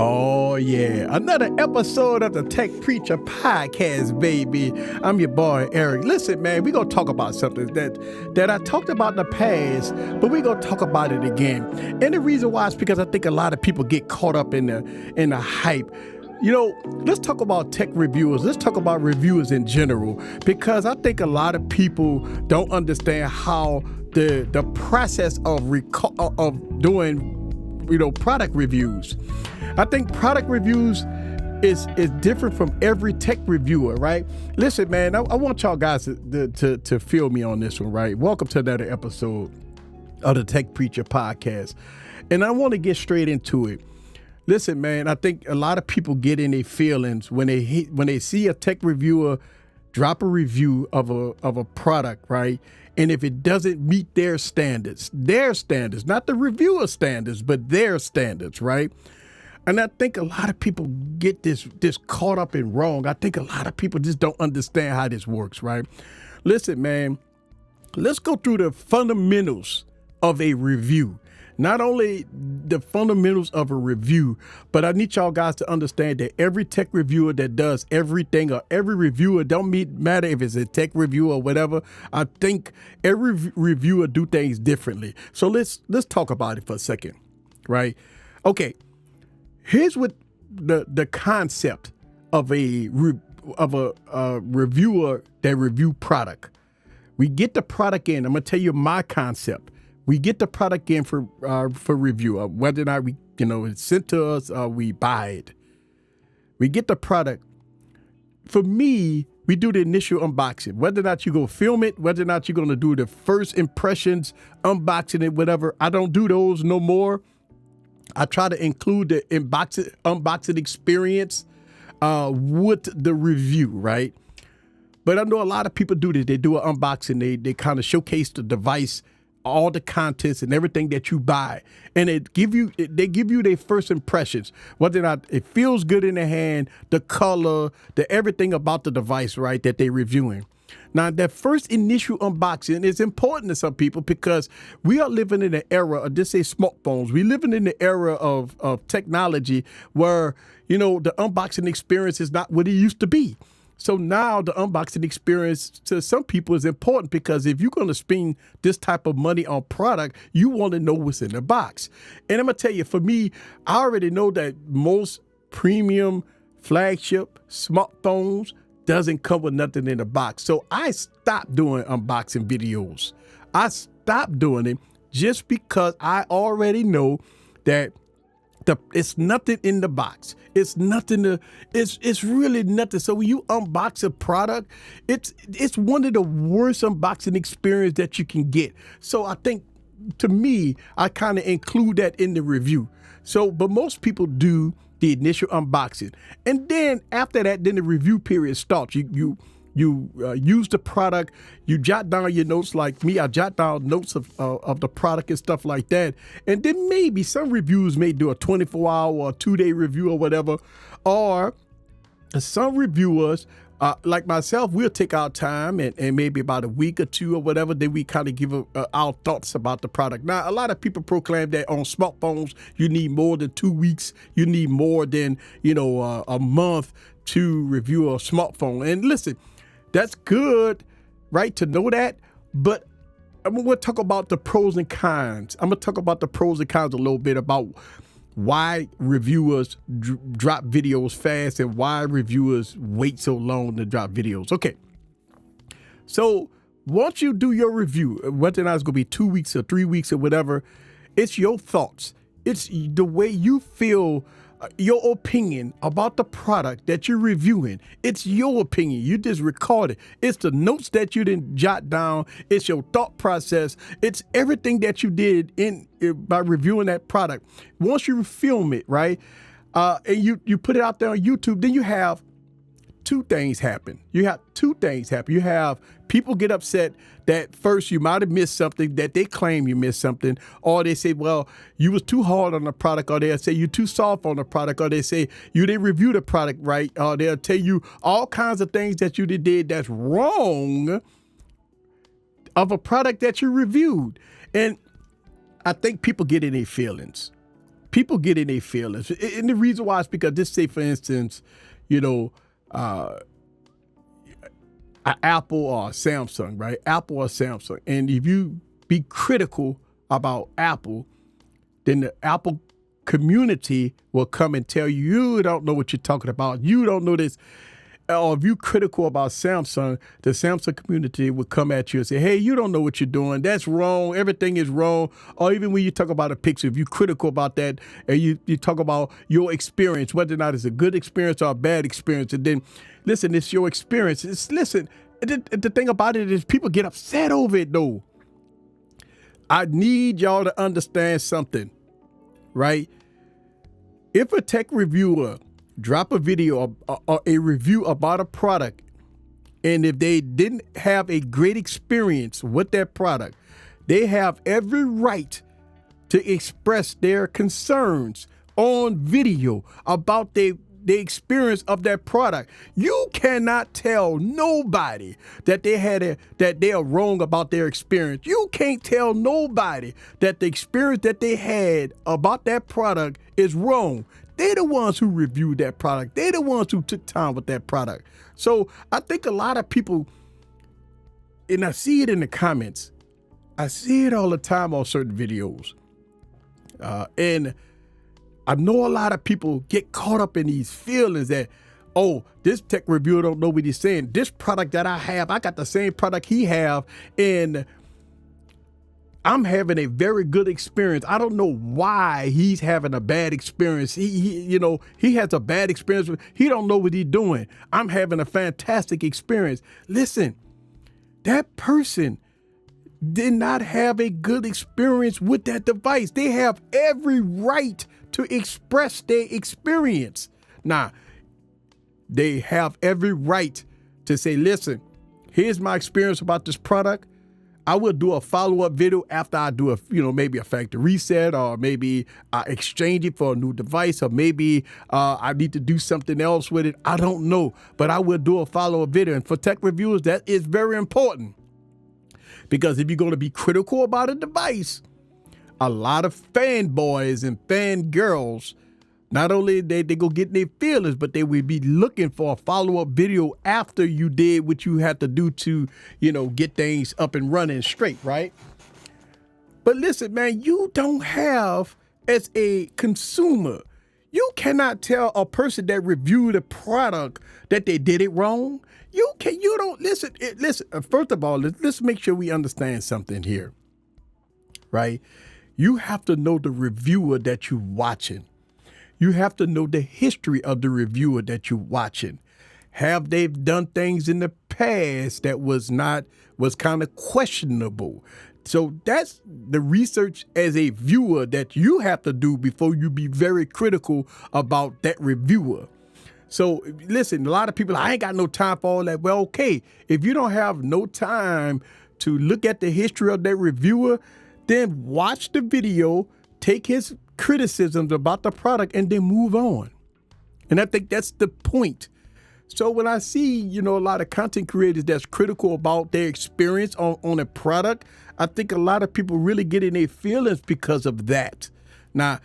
Oh, yeah. Another episode of the Tech Preacher Podcast, baby. I'm your boy, Eric. Listen, man, we're going to talk about something that I talked about in the past, but we're going to talk about it again. And the reason why is because I think a lot of people get caught up in the hype. You know, let's talk about tech reviewers. Let's talk about reviewers in general, because I think a lot of people don't understand how the process of doing, product reviews. I think product reviews is different from every tech reviewer, right? Listen, man, I want y'all guys to feel me on this one, right? Welcome to another episode of the Tech Preacher Podcast. And I want to get straight into it. Listen, man, I think a lot of people get in their feelings when they see a tech reviewer drop a review of a product, right? And if it doesn't meet their standards, not the reviewer standards, but their standards, right? And I think a lot of people get this caught up in wrong. I think a lot of people just don't understand how this works, right? Listen, man, let's go through the fundamentals of a review. Not only the fundamentals of a review, but I need y'all guys to understand that every tech reviewer that does everything, or every reviewer, don't matter if it's a tech reviewer or whatever, I think every reviewer do things differently. So let's talk about it for a second, right? Okay, here's what the concept of a reviewer that review product. We get the product in. I'm gonna tell you my concept. We get the product in for review, whether or not it's sent to us, we buy it. We get the product. For me, we do the initial unboxing. Whether or not you go film it, whether or not you're going to do the first impressions, unboxing it, whatever. I don't do those no more. I try to include the unboxing experience with the review, right? But I know a lot of people do this. They do an unboxing. They kind of showcase the device, all the contents and everything that you buy, and they give you their first impressions, whether or not it feels good in the hand, the color, the everything about the device, right, that they're reviewing. Now, that first initial unboxing is important to some people because we are living in an era of smartphones. We're living in the era of technology where, the unboxing experience is not what it used to be. So now the unboxing experience to some people is important because if you're going to spend this type of money on product, you want to know what's in the box. And I'm going to tell you, for me, I already know that most premium flagship smartphones doesn't come with nothing in the box. So I stopped doing unboxing videos. I stopped doing it just because I already know that it's nothing in the box. It's nothing it's really nothing. So when you unbox a product, it's one of the worst unboxing experience that you can get. So I think, to me, I kind of include that in the review. So, but most people do the initial unboxing. And then after that, then the review period starts. You use the product, you jot down your notes. Like me, I jot down notes of the product and stuff like that. And then maybe some reviews may do a 24-hour or 2-day review or whatever. Or some reviewers, like myself, we'll take our time and maybe about a week or two or whatever, then we kind of give our thoughts about the product. Now, a lot of people proclaim that on smartphones, you need more than 2 weeks. You need more than, a month to review a smartphone. And listen, that's good, right, to know that, but I'm going to talk about the pros and cons. I'm going to talk about the pros and cons a little bit about why reviewers drop videos fast and why reviewers wait so long to drop videos. Okay, so once you do your review, whether or not it's going to be 2 weeks or 3 weeks or whatever, it's your thoughts. It's the way you feel, your opinion about the product that you're reviewing. It's your opinion. You just record it. It's the notes that you didn't jot down. It's your thought process. It's everything that you did by reviewing that product. Once you film it, right, and you put it out there on YouTube, then you have two things happen. You have people get upset that first you might have missed something, that they claim you missed something, or they say, well, you was too hard on the product, or they'll say you're too soft on the product, or they say you didn't review the product right, or they'll tell you all kinds of things that you did that's wrong of a product that you reviewed. And I think people get in their feelings. people get in their feelings. And the reason why is because this, say, for instance, you know, an Apple or a Samsung, right? Apple or Samsung. And if you be critical about Apple, then the Apple community will come and tell you, you don't know what you're talking about. You don't know this. Or if you're critical about Samsung, the Samsung community will come at you and say, hey, you don't know what you're doing. That's wrong. Everything is wrong. Or even when you talk about a Pixel, if you're critical about that and you talk about your experience, whether or not it's a good experience or a bad experience, and then, listen, it's your experience. Listen, the thing about it is people get upset over it, though. I need y'all to understand something, right? If a tech reviewer drop a video or a review about a product, and if they didn't have a great experience with that product, they have every right to express their concerns on video about the experience of that product. You cannot tell nobody that they are wrong about their experience. You can't tell nobody that the experience that they had about that product is wrong. They're the ones who reviewed that product. They're the ones who took time with that product. So I think a lot of people, and I see it in the comments, I see it all the time on certain videos. And I know a lot of people get caught up in these feelings that, oh, this tech reviewer don't know what he's saying. This product that I have, I got the same product he have, and I'm having a very good experience. I don't know why he's having a bad experience. He has a bad experience. He don't know what he's doing. I'm having a fantastic experience. Listen, that person did not have a good experience with that device. They have every right to express their experience. Now, they have every right to say, listen, here's my experience about this product. I will do a follow-up video after I do maybe a factory reset, or maybe I exchange it for a new device, or maybe I need to do something else with it. I don't know, but I will do a follow-up video. And for tech reviewers, that is very important, because if you're going to be critical about a device, a lot of fanboys and fangirls, not only they go get in their feelings, but they will be looking for a follow-up video after you did what you had to do to, get things up and running straight, right? But listen, man, you don't have, as a consumer, you cannot tell a person that reviewed a product that they did it wrong. Listen, first of all, let's make sure we understand something here, right? You have to know the reviewer that you're watching. You have to know the history of the reviewer that you're watching. Have they done things in the past that was kind of questionable? So that's the research as a viewer that you have to do before you be very critical about that reviewer. So listen, a lot of people, I ain't got no time for all that. Well, okay, if you don't have no time to look at the history of that reviewer, then watch the video, take his criticisms about the product, and then move on. And I think that's the point. So when I see, a lot of content creators that's critical about their experience on a product, I think a lot of people really get in their feelings because of that. Now,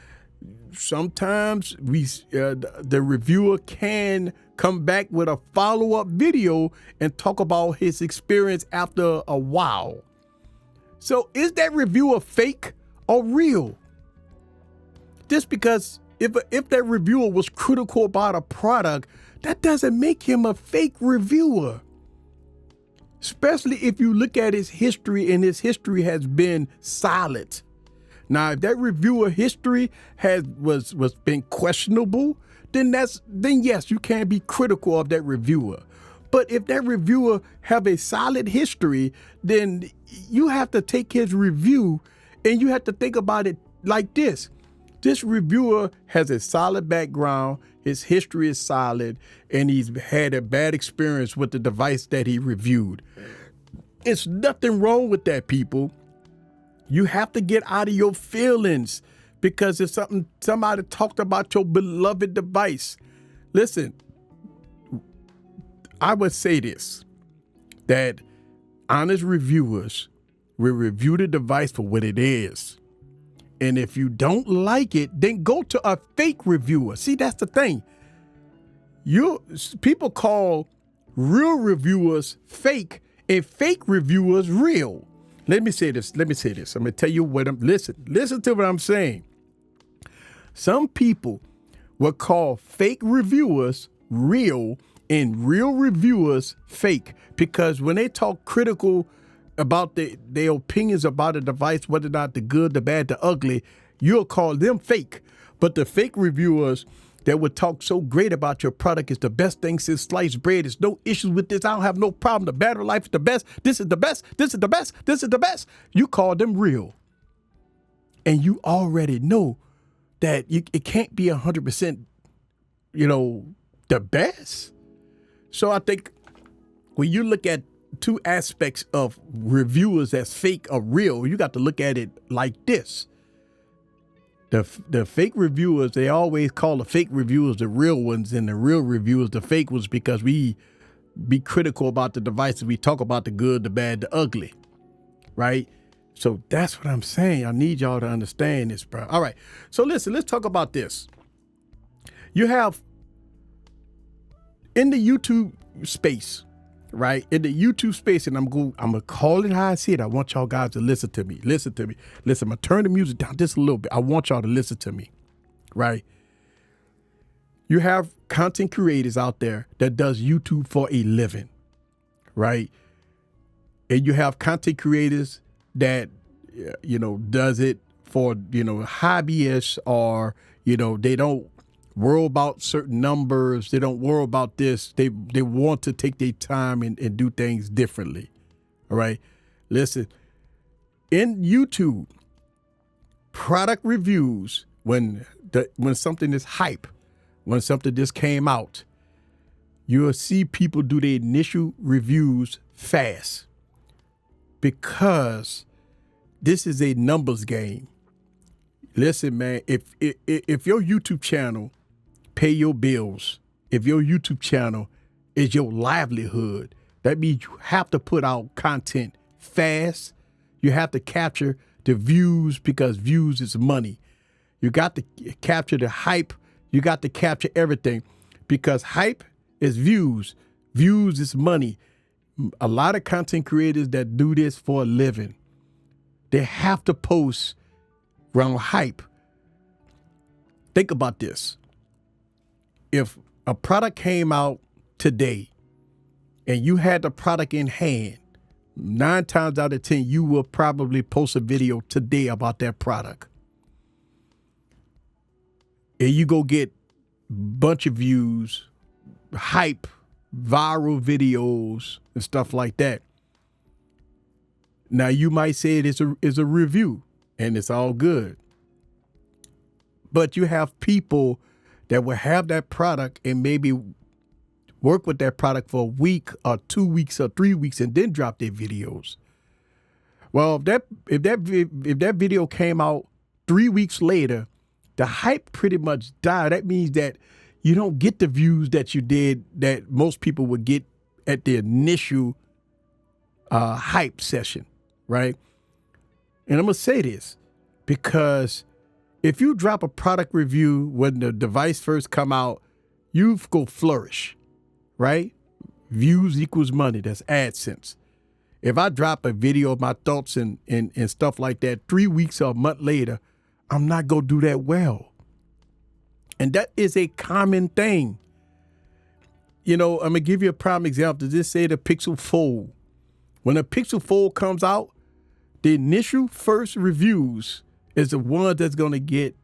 sometimes the reviewer can come back with a follow-up video and talk about his experience after a while. So is that reviewer fake or real? Just because if that reviewer was critical about a product, that doesn't make him a fake reviewer. Especially if you look at his history, and his history has been solid. Now, if that reviewer history was been questionable, then yes, you can be critical of that reviewer. But if that reviewer have a solid history, then you have to take his review and you have to think about it like this. This reviewer has a solid background, his history is solid, and he's had a bad experience with the device that he reviewed. It's nothing wrong with that, people. You have to get out of your feelings, because if somebody talked about your beloved device, listen, I would say this, that honest reviewers will review the device for what it is. And if you don't like it, then go to a fake reviewer. See, that's the thing. People call real reviewers fake and fake reviewers real. Let me say this. I'm going to tell you listen to what I'm saying. Some people will call fake reviewers real and real reviewers fake, because when they talk critical about their opinions about a device, whether or not the good, the bad, the ugly, you'll call them fake. But the fake reviewers that would talk so great about your product, is the best thing since sliced bread, there's no issues with this, I don't have no problem, the battery life is the best, this is the best, this is the best, this is the best, you call them real. And you already know that it can't be 100%, the best. So I think when you look at two aspects of reviewers that's fake or real, you got to look at it like this. The fake reviewers, they always call the fake reviewers the real ones, and the real reviewers the fake ones, because we be critical about the devices. We talk about the good, the bad, the ugly, right? So that's what I'm saying. I need y'all to understand this, bro. All right. So listen, let's talk about this. You have in the YouTube space, right? In the YouTube space, and I'm gonna call it how I see it. I want y'all guys to listen to me. Listen, I'm gonna turn the music down just a little bit. I want y'all to listen to me, right? You have content creators out there that does YouTube for a living, right? And you have content creators that, does it for, hobbyists, or, they don't worry about certain numbers. They don't worry about this. They want to take their time and do things differently. All right. Listen, in YouTube, product reviews, when something is hype, when something just came out, you'll see people do their initial reviews fast, because this is a numbers game. Listen, man, if your YouTube channel pay your bills, if your YouTube channel is your livelihood, that means you have to put out content fast. You have to capture the views, because views is money. You got to capture the hype. You got to capture everything, because hype is views. Views is money. A lot of content creators that do this for a living, they have to post around hype. Think about this. If a product came out today and you had the product in hand, 9 times out of 10, you will probably post a video today about that product. And you go get a bunch of views, hype, viral videos, and stuff like that. Now, you might say it is a review, and it's all good. But you have people that will have that product and maybe work with that product for a week or 2 weeks or 3 weeks and then drop their videos. Well, if that video came out 3 weeks later, the hype pretty much died. That means that you don't get the views that you did, that most people would get at the initial hype session, right? And I'm going to say this, because if you drop a product review when the device first come out, you go flourish, right? Views equals money. That's AdSense. If I drop a video of my thoughts and stuff like that 3 weeks or a month later, I'm not going to do that well. And that is a common thing. I'm going to give you a prime example. Just say the Pixel Fold. When the Pixel Fold comes out, the initial first reviews is the one that's going to get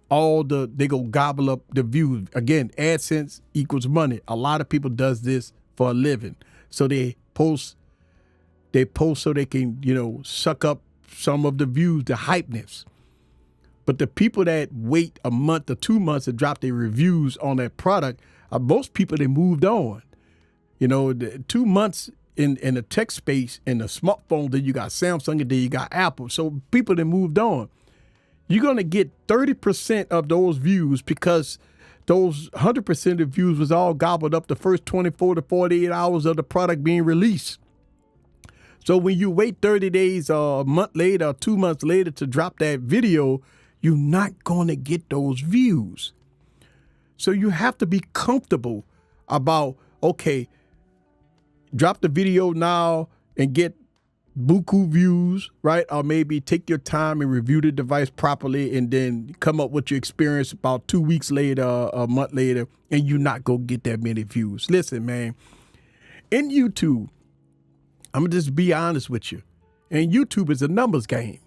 they go gobble up the views. Again, AdSense equals money. A lot of people does this for a living. So they post so they can, suck up some of the views, the hypeness. But the people that wait a month or 2 months to drop their reviews on that product, most people, they moved on. The 2 months in the tech space, in the smartphone, then you got Samsung, and then you got Apple. So people that moved on. You're going to get 30% of those views, because those 100% of views was all gobbled up the first 24 to 48 hours of the product being released. So when you wait 30 days or a month later or 2 months later to drop that video, you're not going to get those views. So you have to be comfortable about, okay, drop the video now and get buku views, right? Or maybe take your time and review the device properly and then come up with your experience about 2 weeks later, a month later, and you're not going to get that many views. Listen, man, in YouTube, I'm going to just be honest with you. And YouTube is a numbers game.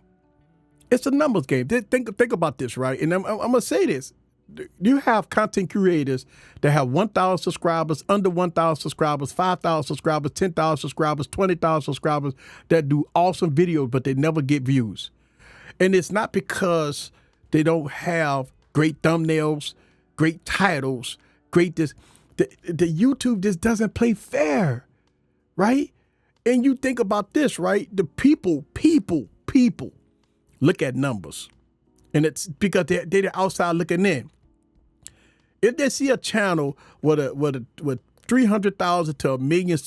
It's a numbers game. Think about this, right? And I'm going to say this. You have content creators that have 1,000 subscribers, under 1,000 subscribers, 5,000 subscribers, 10,000 subscribers, 20,000 subscribers that do awesome videos, but they never get views. And it's not because they don't have great thumbnails, great titles, great this. The YouTube just doesn't play fair, right? And you think about this, right? The people look at numbers. And it's because they're outside looking in. If they see a channel with 300,000 to 1 million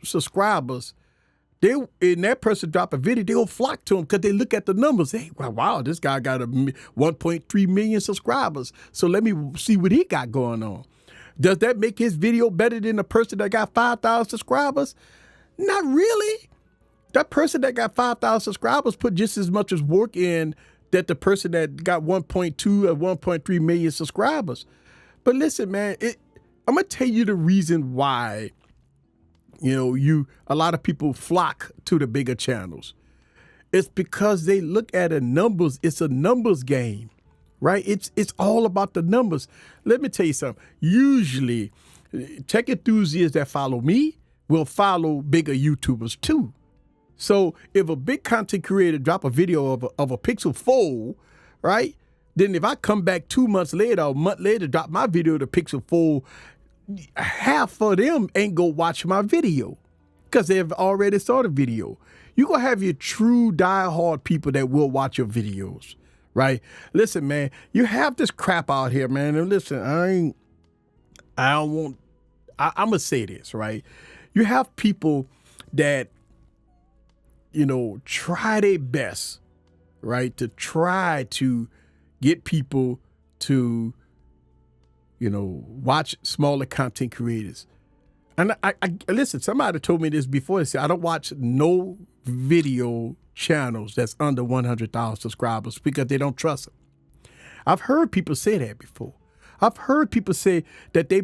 subscribers, and that person drop a video, they'll flock to them because they look at the numbers. Hey, wow, this guy got 1.3 million subscribers. So let me see what he got going on. Does that make his video better than the person that got 5,000 subscribers? Not really. That person that got 5,000 subscribers put just as much as work in that the person that got 1.2 or 1.3 million subscribers. But listen, man, I'm going to tell you the reason why, a lot of people flock to the bigger channels. It's because they look at the numbers. It's a numbers game, right? It's all about the numbers. Let me tell you something. Usually, tech enthusiasts that follow me will follow bigger YouTubers too. So if a big content creator drop a video of a Pixel Fold, right? Then if I come back 2 months later or a month later, drop my video of the Pixel Fold, half of them ain't go watch my video because they've already saw the video. You're going to have your true diehard people that will watch your videos, right? Listen, man, you have this crap out here, man. And listen, I'm going to say this, right? You have people that, try their best, right, to try to get people to, watch smaller content creators. And I listen, somebody told me this before. They said, I don't watch no video channels that's under 100,000 subscribers because they don't trust them. I've heard people say that before. I've heard people say that they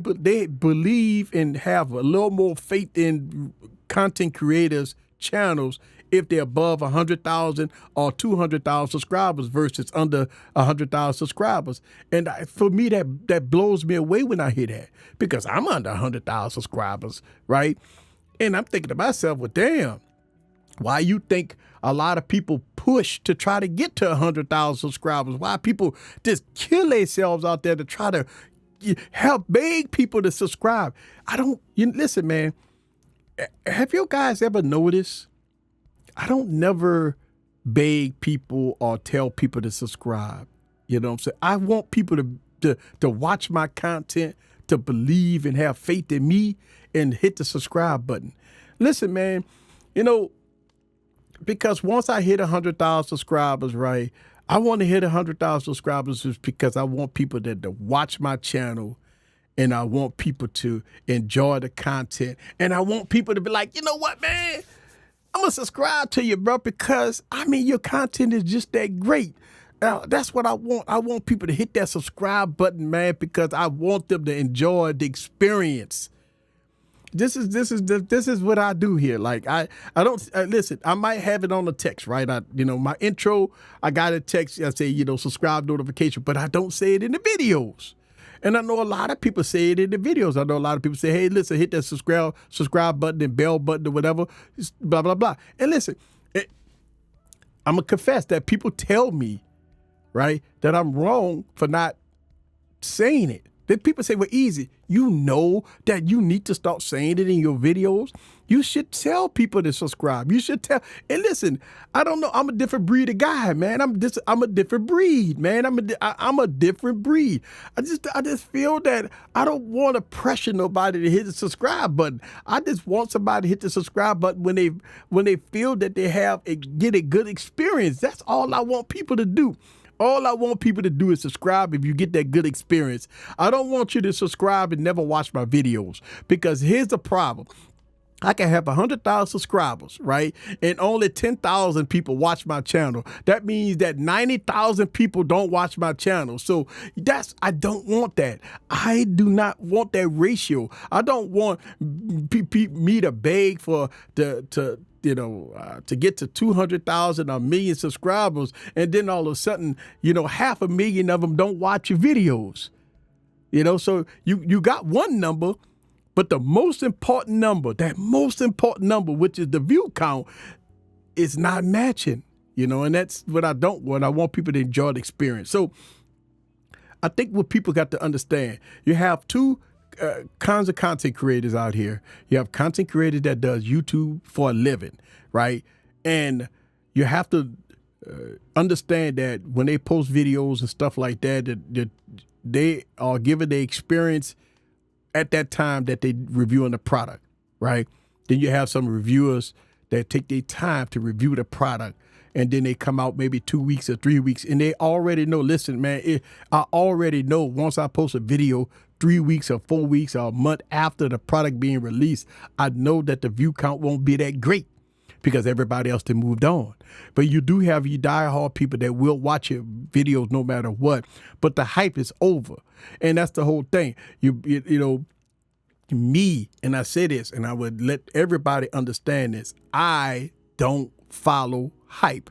believe and have a little more faith in content creators' channels if they're above 100,000 or 200,000 subscribers versus under 100,000 subscribers. And for me, that blows me away when I hear that because I'm under 100,000 subscribers, right? And I'm thinking to myself, well, damn, why you think a lot of people push to try to get to 100,000 subscribers? Why people just kill themselves out there to try to help beg people to subscribe? Listen, man, have you guys ever noticed? I don't never beg people or tell people to subscribe. You know what I'm saying? I want people to watch my content, to believe and have faith in me and hit the subscribe button. Listen, man, because once I hit 100,000 subscribers, right, I want to hit 100,000 subscribers just because I want people to watch my channel and I want people to enjoy the content and I want people to be like, you know what, man? I'm going to subscribe to you, bro, because, your content is just that great. That's what I want. I want people to hit that subscribe button, man, because I want them to enjoy the experience. This is what I do here. Like, I don't, listen, I might have it on the text, right? My intro, I got a text, I say, subscribe notification, but I don't say it in the videos. And I know a lot of people say it in the videos. I know a lot of people say, hey, listen, hit that subscribe button and bell button or whatever, blah, blah, blah. And listen, I'm going to confess that people tell me, right, that I'm wrong for not saying it. Then people say, well, easy. You know that you need to start saying it in your videos. You should tell people to subscribe. You should tell. And listen, I don't know. I'm a different breed of guy, man. I'm a different breed, man. I'm a different breed. I just feel that I don't want to pressure nobody to hit the subscribe button. I just want somebody to hit the subscribe button when they feel that they get a good experience. That's all I want people to do. All I want people to do is subscribe if you get that good experience. I don't want you to subscribe and never watch my videos, because here's the problem. I can have 100,000 subscribers, right? And only 10,000 people watch my channel. That means that 90,000 people don't watch my channel. So I don't want that. I do not want that ratio. I don't want me to beg for to get to 200,000 or 1 million subscribers, and then all of a sudden, 500,000 of them don't watch your videos. So you got one number, but the most important number, which is the view count, is not matching, and that's what I don't want. I want people to enjoy the experience. So I think what people got to understand, you have two kinds of content creators out here. You have content creators that does YouTube for a living, right? And you have to understand that when they post videos and stuff like that, that they are given the experience at that time that they reviewing the product, right? Then you have some reviewers that take their time to review the product, and then they come out maybe 2 weeks or 3 weeks, and they already know, listen, man, I already know once I post a video 3 weeks or 4 weeks or a month after the product being released, I know that the view count won't be that great because everybody else then moved on. But you do have your diehard people that will watch your videos no matter what, but the hype is over. And that's the whole thing. Me, and I say this, and I would let everybody understand this, I don't follow hype.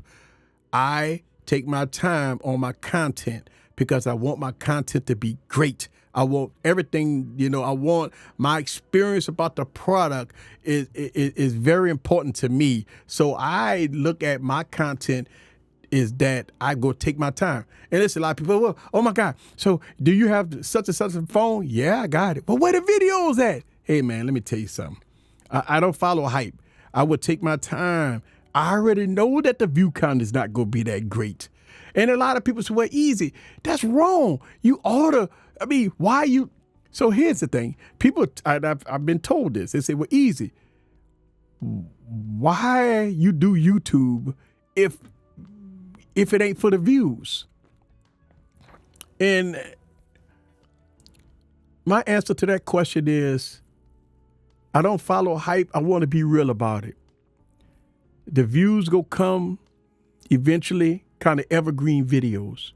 I take my time on my content because I want my content to be great. I want everything, I want my experience about the product is very important to me. So I look at my content is that I go take my time. And listen, a lot of people, well, oh my God, so do you have such and such a phone? Yeah, I got it. But where the videos at? Hey man, let me tell you something. I don't follow hype. I would take my time. I already know that the view count is not going to be that great. And a lot of people say, well, easy. That's wrong. You oughta, why you? So here's the thing. People, I've been told this. They say, well, easy. Why you do YouTube if it ain't for the views? And my answer to that question is, I don't follow hype. I want to be real about it. The views go come eventually, kind of evergreen videos.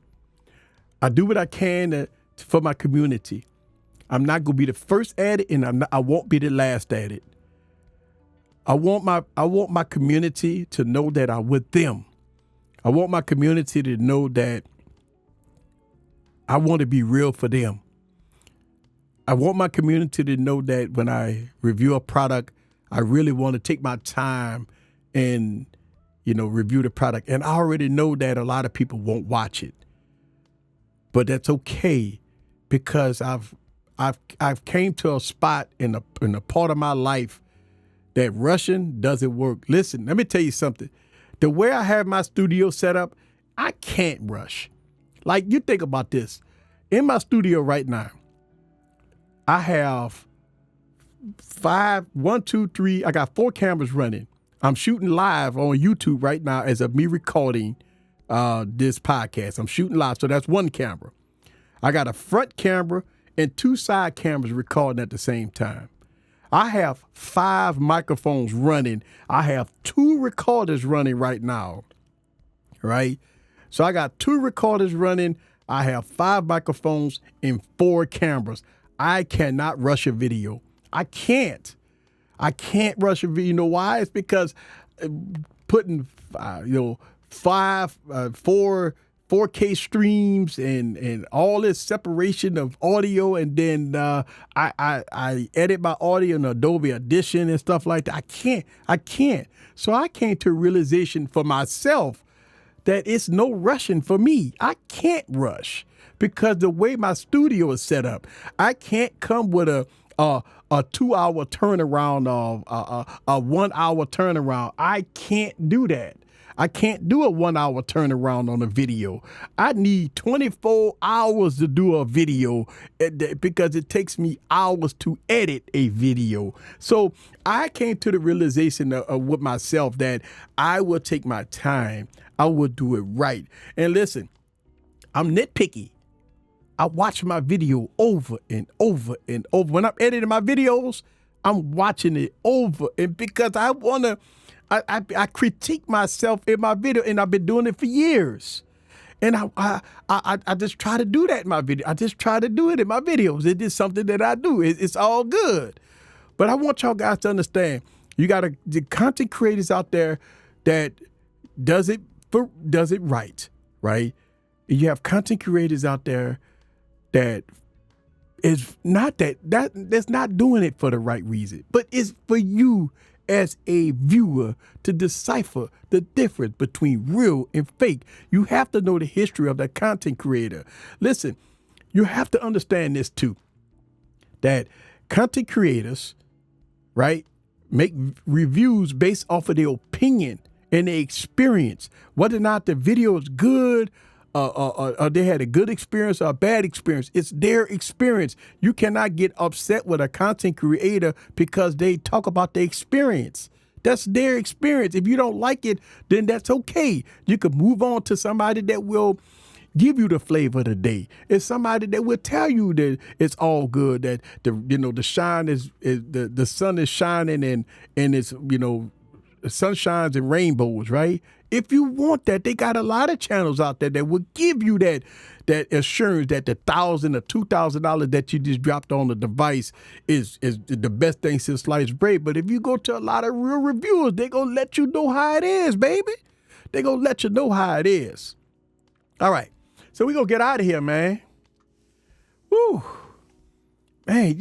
I do what I can for my community. I'm not going to be the first at it, and I won't be the last at it. I want my community to know that I'm with them. I want my community to know that I want to be real for them. I want my community to know that when I review a product, I really want to take my time and, review the product. And I already know that a lot of people won't watch it, but that's okay, because I've came to a spot in a part of my life that rushing doesn't work. Listen, let me tell you something. The way I have my studio set up, I can't rush. Like, you think about this. In my studio right now, I have I got 4 cameras running. I'm shooting live on YouTube right now as of me recording this podcast. I'm shooting live, so that's 1 camera. I got a front camera and 2 side cameras recording at the same time. I have 5 microphones running. I have 2 recorders running right now, right? So I got 2 recorders running. I have 5 microphones and 4 cameras. I cannot rush a video. I can't rush a video. You know why? It's because putting, 4K streams and all this separation of audio, and then I edit my audio in Adobe Audition and stuff like that. I can't. So I came to a realization for myself that it's no rushing for me. I can't rush because the way my studio is set up, I can't come with a 2-hour turnaround of a 1 hour turnaround. I can't do that. I can't do a 1 hour turnaround on a video. I need 24 hours to do a video because it takes me hours to edit a video. So I came to the realization with myself that I will take my time. I will do it right. And listen, I'm nitpicky. I watch my video over and over and over. When I'm editing my videos, I'm watching it over. And because I want to, I critique myself in my video, and I've been doing it for years. And I just try to do that in my video. I just try to do it in my videos. It is something that I do. It's all good. But I want y'all guys to understand, you got the content creators out there that does it right, right? You have content creators out there that is not that's not doing it for the right reason, but it's for you as a viewer to decipher the difference between real and fake. You have to know the history of that content creator. Listen, you have to understand this too, that content creators, right, make reviews based off of their opinion and their experience, whether or not the video is good, or they had a good experience or a bad experience. It's their experience. You cannot get upset with a content creator because they talk about their experience. That's their experience. If you don't like it, then that's okay. You could move on to somebody that will give you the flavor of the day. It's somebody that will tell you that it's all good, that the shine is the sun is shining and it's, the sun shines and rainbows, right? If you want that, they got a lot of channels out there that will give you that assurance that the $1,000 or $2,000 that you just dropped on the device is the best thing since sliced bread. But if you go to a lot of real reviewers, they're going to let you know how it is, baby. They're going to let you know how it is. All right. So we're going to get out of here, man. Woo. Man,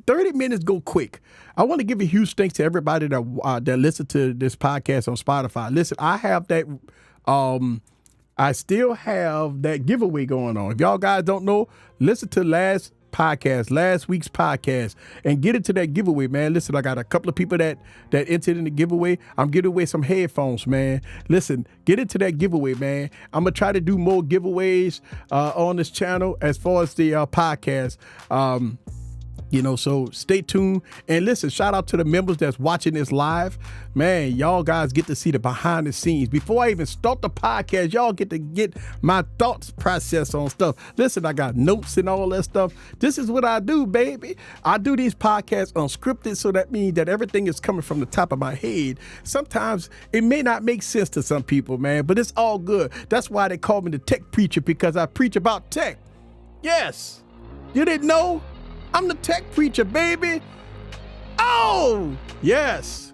30 minutes go quick. I want to give a huge thanks to everybody that listen to this podcast on Spotify. Listen, I have that. I still have that giveaway going on. If y'all guys don't know, listen to last week's podcast, and get into that giveaway, man. Listen, I got a couple of people that entered in the giveaway. I'm giving away some headphones, man. Listen, get into that giveaway, man. I'm gonna try to do more giveaways on this channel as far as the podcast. So stay tuned and listen, shout out to the members that's watching this live. Man, y'all guys get to see the behind the scenes. Before I even start the podcast, y'all get to get my thoughts processed on stuff. Listen, I got notes and all that stuff. This is what I do, baby. I do these podcasts unscripted, so that means that everything is coming from the top of my head. Sometimes it may not make sense to some people, man, but it's all good. That's why they call me the tech preacher, because I preach about tech. Yes. You didn't know? I'm the tech preacher, baby. Oh, yes.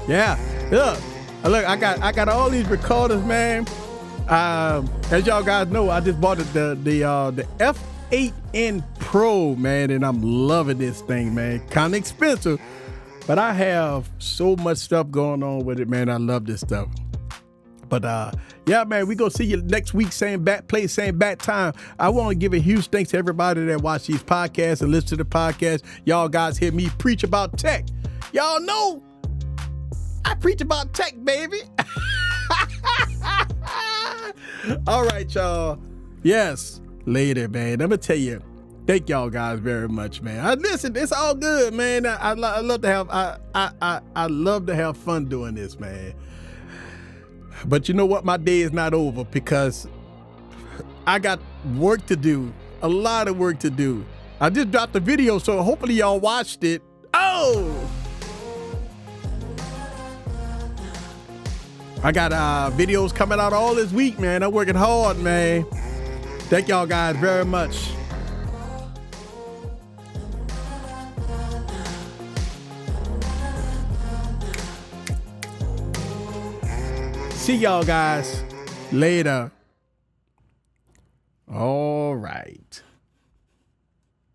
Yeah. Look, I got all these recorders, man. As y'all guys know, I just bought the F8N Pro, man, and I'm loving this thing, man. Kind of expensive, but I have so much stuff going on with it, man. I love this stuff. But yeah, man, we gonna see you next week, same bat place, same bat time. I want to give a huge thanks to everybody that watch these podcasts and listen to the podcast. Y'all guys hear me preach about tech. Y'all know I preach about tech, baby. All right, y'all. Yes, later, man. I'm gonna tell you. Thank y'all guys very much, man. Listen, it's all good, man. I love to have I love to have fun doing this, man. But you know what? My day is not over because I got work to do. A lot of work to do. I just dropped the video, so hopefully y'all watched it. Oh! I got videos coming out all this week, man. I'm working hard, man. Thank y'all guys very much. See y'all guys later. All right.